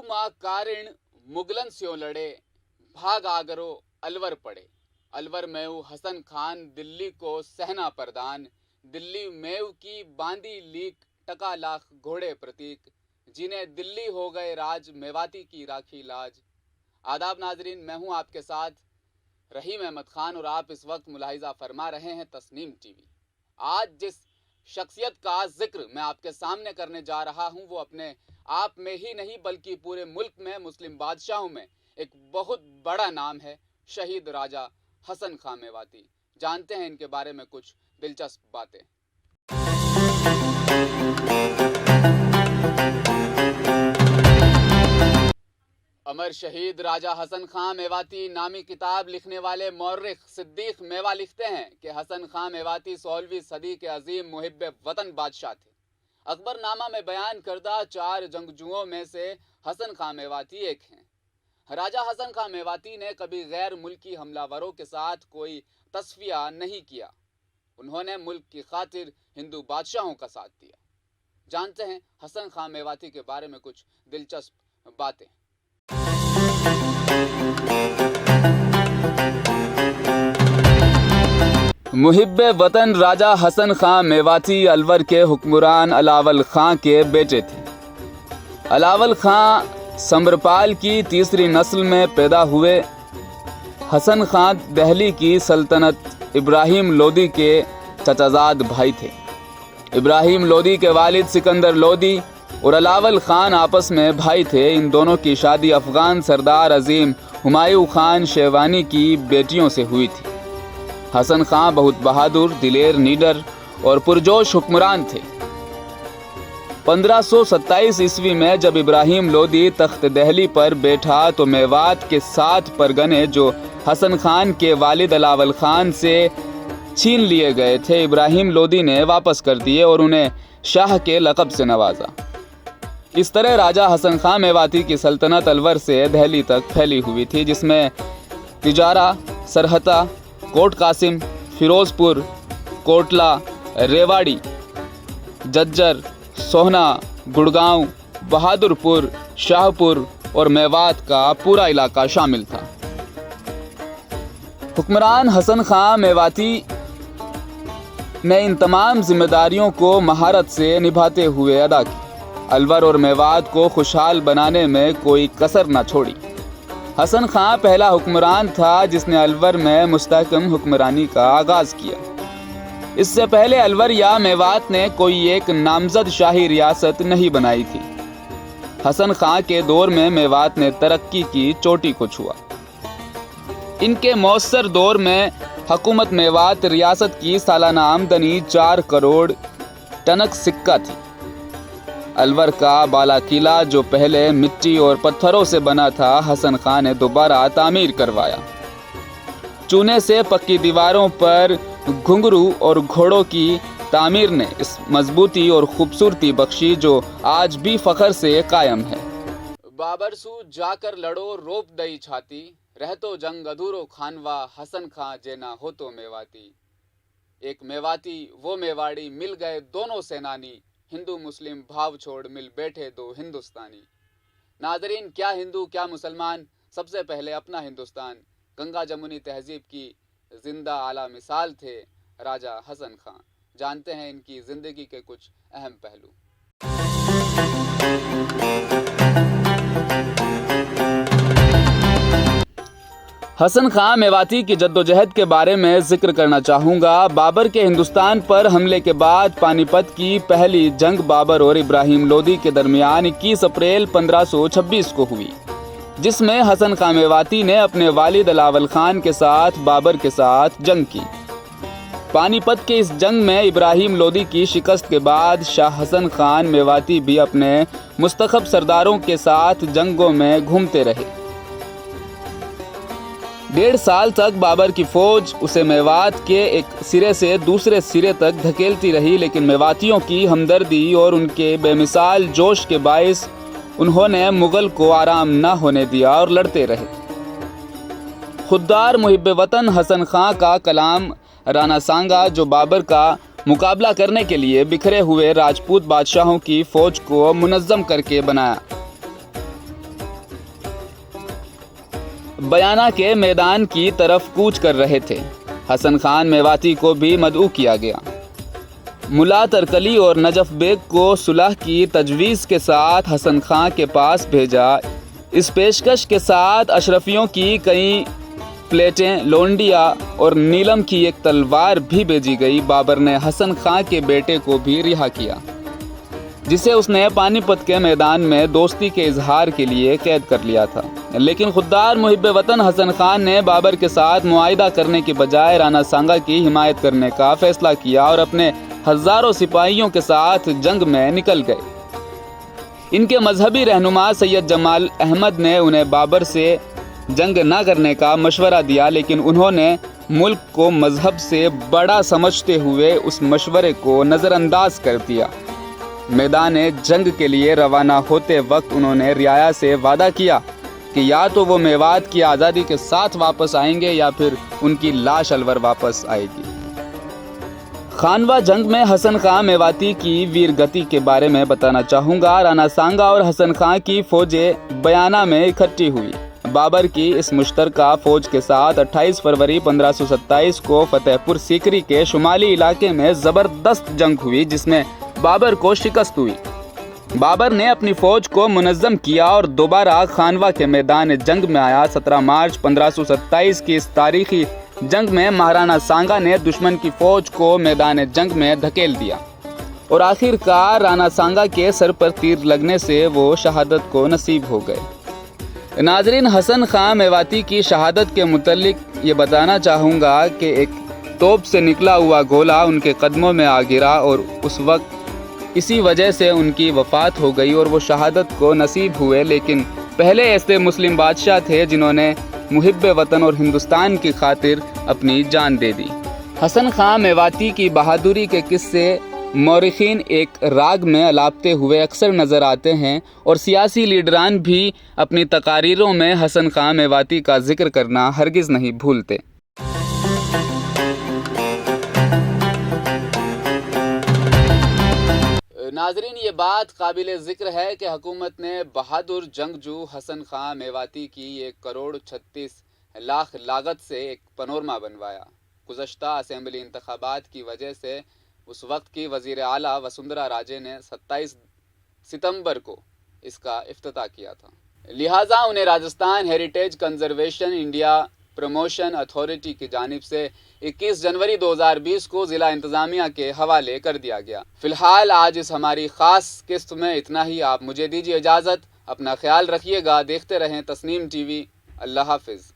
माँ कारिण मुगलन स्यों लड़े, भाग आगरो अलवर पड़े। अलवर मेव हसन खान दिल्ली को सहना प्रदान, दिल्ली मेव की बांदी लीक टका लाख घोड़े प्रतीक, जिन्हें दिल्ली हो गए राज मेवाती की राखी लाज। आदाब नाजरीन, मैं हूं आपके साथ रहीम अहमद खान और आप इस वक्त मुलाहिजा फरमा रहे हैं तस्नीम टीवी। आज जिस शख्सियत का जिक्र मैं आपके सामने करने जा रहा हूं वो अपने आप में ही नहीं बल्कि पूरे मुल्क में मुस्लिम बादशाहों में एक बहुत बड़ा नाम है, शहीद राजा हसन खां मेवाती। जानते हैं इनके बारे में कुछ दिलचस्प बातें। अमर शहीद राजा हसन खां मेवाती नामी किताब लिखने वाले मौर्रिख सिद्दीक मेवा लिखते हैं कि हसन खां मेवाती 16वीं सदी के अजीम मुहिब्ब वतन बादशाह थे। अकबरनामा में बयान करदा 4 जंगजुओं में से हसन खां मेवाती एक हैं। राजा हसन खां मेवाती ने कभी गैर मुल्की हमलावरों के साथ कोई तस्फिया नहीं किया। उन्होंने मुल्क की खातिर हिंदू बादशाहों का साथ दिया। जानते हैं हसन खां मेवाती के बारे में कुछ दिलचस्प बातें। मुहिब्ब वतन राजा हसन खां मेवाती अलवर के हुक्मरान अलावल खां के बेटे थे। अलावल खां समरपाल की तीसरी नस्ल में पैदा हुए। हसन खां दिल्ली की सल्तनत इब्राहिम लोदी के चचाजाद भाई थे। इब्राहिम लोदी के वालिद सिकंदर लोदी और अलावल खान आपस में भाई थे। इन दोनों की शादी अफगान सरदार अजीम हुमायूं खान शेरवानी की बेटियों से हुई थी। हसन खां बहुत बहादुर, दिलेर, निडर और पुरजोश हुक्मरान थे। 1527 ईस्वी में जब इब्राहिम लोदी तख्त दिल्ली पर बैठा तो मेवात के 7 परगने जो हसन खान के वालिद अलावल खान से छीन लिए गए थे, इब्राहिम लोदी ने वापस कर दिए और उन्हें शाह के लक़ब से नवाजा। इस तरह राजा हसन खां मेवाती की सल्तनत अलवर से दिल्ली तक फैली हुई थी, जिसमें तिजारा, सरहता, कोट कासिम, फिरोजपुर, कोटला, रेवाड़ी, जज्जर, सोहना, गुड़गांव, बहादुरपुर, शाहपुर और मेवात का पूरा इलाका शामिल था। हुक्मरान हसन खां मेवाती ने इन तमाम जिम्मेदारियों को महारत से निभाते हुए अदा की। अलवर और मेवात को खुशहाल बनाने में कोई कसर न छोड़ी। हसन खां पहला हुक्मरान था जिसने अलवर में मुस्तहकम हुक्मरानी का आगाज किया। इससे पहले अलवर या मेवात ने कोई एक नामजद शाही रियासत नहीं बनाई थी। हसन खां के दौर में मेवात ने तरक्की की चोटी को छुआ। इनके मौसर दौर में हुकूमत मेवात रियासत की सालाना आमदनी 4 करोड़ टनक सिक्का थी। अलवर का बाला किला जो पहले मिट्टी और पत्थरों से बना था, हसन खां ने दोबारा तामीर करवाया। चूने से पक्की दीवारों पर घुंघरू और घोड़ों की तामीर ने इस मजबूती और खूबसूरती बख्शी जो आज भी फख्र से कायम है। बाबर सू जाकर लड़ो रोप दई छाती, रहतो जंग अधूरो खानवा, हसन खां जेना हो तो मेवाती। एक मेवाती वो मेवाड़ी, मिल गए दोनों सेनानी, हिंदू मुस्लिम भाव छोड़ मिल बैठे 2 हिंदुस्तानी। नाजरीन, क्या हिंदू क्या मुसलमान, सबसे पहले अपना हिंदुस्तान। गंगा जमुनी तहजीब की जिंदा आला मिसाल थे राजा हसन खां। जानते हैं इनकी जिंदगी के कुछ अहम पहलू। हसन खां मेवाती की जद्दोजहद के बारे में जिक्र करना चाहूँगा। बाबर के हिंदुस्तान पर हमले के बाद पानीपत की पहली जंग बाबर और इब्राहिम लोदी के दरमियान 21 अप्रैल 1526 को हुई, जिसमें हसन खां मेवाती ने अपने वालिद अलावल खान के साथ बाबर के साथ जंग की। पानीपत के इस जंग में इब्राहिम लोदी की शिकस्त के बाद शाह हसन खान मेवाती भी अपने मुस्तखब सरदारों के साथ जंगों में घूमते रहे। 1.5 साल तक बाबर की फौज उसे मेवात के एक सिरे से दूसरे सिरे तक धकेलती रही, लेकिन मेवातियों की हमदर्दी और उनके बेमिसाल जोश के बायस उन्होंने मुगल को आराम न होने दिया और लड़ते रहे। खुददार मुहिब्ब वतन हसन खां का कलाम राणा सांगा, जो बाबर का मुकाबला करने के लिए बिखरे हुए राजपूत बादशाहों की फौज को मुनज़्ज़म करके बनाया। بیانہ کے میدان کی طرف کوچ کر رہے تھے۔ حسن خان میواتی کو بھی مدعو کیا گیا۔ ملا ترکلی اور نجف بیگ کو صلح کی تجویز کے ساتھ حسن خان کے پاس بھیجا۔ اس پیشکش کے ساتھ اشرفیوں کی کئی پلیٹیں، لونڈیا اور نیلم کی ایک تلوار بھی بھیجی گئی۔ بابر نے حسن خان کے بیٹے کو بھی رہا کیا، جسے اس نے پانی پت کے میدان میں دوستی کے اظہار کے لیے قید کر لیا تھا۔ لیکن خوددار محب وطن حسن خان نے بابر کے ساتھ معاہدہ کرنے کی بجائے رانا سانگا کی حمایت کرنے کا فیصلہ کیا اور اپنے ہزاروں سپاہیوں کے ساتھ جنگ میں نکل گئے۔ ان کے مذہبی رہنما سید جمال احمد نے انہیں بابر سے جنگ نہ کرنے کا مشورہ دیا، لیکن انہوں نے ملک کو مذہب سے بڑا سمجھتے ہوئے اس مشورے کو نظر انداز کر دیا۔ میدان جنگ کے لیے روانہ ہوتے وقت انہوں نے رعایا سے وعدہ کیا کہ یا تو وہ میوات کی آزادی کے ساتھ واپس آئیں گے یا پھر ان کی لاش الور واپس آئے گی۔ خانوا جنگ میں حسن خان میواتی کی ویر گتی کے بارے میں بتانا چاہوں گا۔ رانا سانگا اور حسن خان کی فوجیں بیانہ میں اکٹھی ہوئی۔ بابر کی اس مشترکہ فوج کے ساتھ 28 فروری 1527 کو فتح پور سیکری کے شمالی علاقے میں زبردست جنگ ہوئی، جس میں بابر کو شکست ہوئی۔ بابر نے اپنی فوج کو منظم کیا اور دوبارہ خانوا کے میدان جنگ میں آیا۔ 17 مارچ 1527 کی اس تاریخی جنگ میں مہارانا سانگا نے دشمن کی فوج کو میدان جنگ میں دھکیل دیا اور آخر کار رانا سانگا کے سر پر تیر لگنے سے وہ شہادت کو نصیب ہو گئے۔ ناظرین، حسن خان میواتی کی شہادت کے متعلق یہ بتانا چاہوں گا کہ ایک توپ سے نکلا ہوا گولا ان کے قدموں میں آ گرا اور اس وقت اسی وجہ سے ان کی وفات ہو گئی اور وہ شہادت کو نصیب ہوئے۔ لیکن پہلے ایسے مسلم بادشاہ تھے جنہوں نے محب وطن اور ہندوستان کی خاطر اپنی جان دے دی۔ حسن خان میواتی کی بہادری کے قصے مورخین ایک راگ میں الاپتے ہوئے اکثر نظر آتے ہیں اور سیاسی لیڈران بھی اپنی تقاریروں میں حسن خان میواتی کا ذکر کرنا ہرگز نہیں بھولتے۔ ناظرین، یہ بات قابل ذکر ہے کہ حکومت نے بہادر جنگجو حسن خان میواتی کی 1,36,00,000 لاگت سے ایک پانورما بنوایا۔ گزشتہ اسمبلی انتخابات کی وجہ سے اس وقت کی وزیر اعلیٰ وسندھرا راجے نے 27 ستمبر کو اس کا افتتاح کیا تھا، لہٰذا انہیں Rajasthan heritage conservation India promotion authority کی جانب سے 21 جنوری 2020 کو ضلع انتظامیہ کے حوالے کر دیا گیا۔ فی الحال آج اس ہماری خاص قسط میں اتنا ہی۔ آپ مجھے دیجیے اجازت، اپنا خیال رکھیے گا، دیکھتے رہیں تسنیم ٹی وی۔ اللہ حافظ۔